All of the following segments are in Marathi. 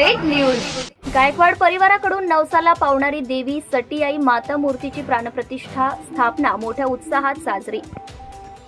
Update news. गायकवाड परिवाराकडून नवसाला पावणारी देवी सटीआई माता मूर्तीची प्राणप्रतिष्ठा स्थापना मोठ्या उत्साहात साजरी।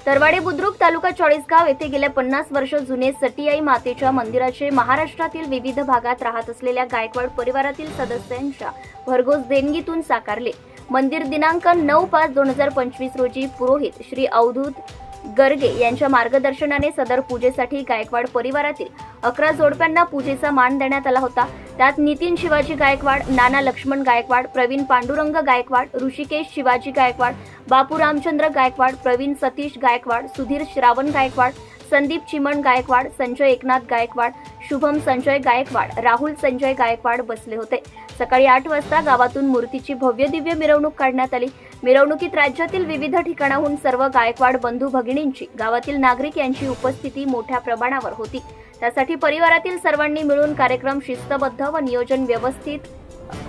तरवाडे बुद्रुक तालुका चाळीसगाव येथे गेल्या 50 वर्ष जुने सटीआई मातेच्या मंदिराचे महाराष्ट्रातील विविध भागात राहत असलेल्या गायकवाड परिवारातील सदस्यांच्या भरघोस देणगीतून साकारले। मंदिर दिनांक 9/5/2025 रोजी पुरोहित श्री अवधूत गर्गे यांच्या मार्गदर्शनाने सदर पूजेसाठी गायकवाड परिवारातील 11 जोडप्यांना पूजेचा मान देण्यात आला होता। त्यात नितीन शिवाजी गायकवाड, नाना लक्ष्मण गायकवाड, प्रवीण पांडुरंग गायकवाड, ऋषिकेश शिवाजी गायकवाड, बापू रामचंद्र गायकवाड, प्रवीण सतीश गायकवाड, सुधीर श्रावण गायकवाड, संदीप चिमण गायकवाड, संजय एकनाथ गायकवाड, शुभम संजय गायकवाड, राहुल संजय गायकवाड बसले होते। सकाळी 8 वाजता गावातून मूर्तीची भव्य दिव्य मिरवणूक काढण्यात आली। मिरवणुकीत राज्यातील विविध ठिकाणाहून सर्व गायकवाड बंधू भगिनींची, गावातील नागरिक यांची उपस्थिती मोठ्या प्रमाणावर होती। त्यासाठी परिवारातील सर्वांनी मिळून कार्यक्रम शिस्तबद्ध व नियोजन व्यवस्थित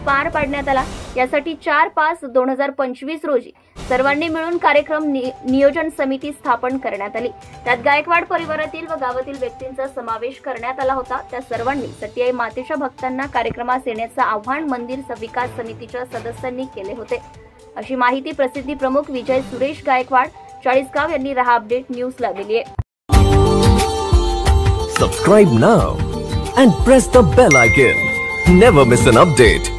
पार पाडण्यात आला। यासाठी 4/5/2025 रोजी सर्वांनी मिळून कार्यक्रम नियोजन समिती स्थापन करण्यात आली। त्यात गायकवाड परिवारातील व गावातील व्यक्तींचा समावेश करण्यात आला होता। त्या सर्वांनी सटीआई मातेच्या भक्तांना कार्यक्रमास येण्याचे आवाहन मंदिर विकास समितीच्या सदस्यांनी केले होते, अशी माहिती प्रसिद्धी प्रमुख विजय सुरेश गायकवाड चाळीसगाव यांनी रहा अपडेट न्यूजला दिली आहे। Subscribe now and press the bell icon. Never miss an update.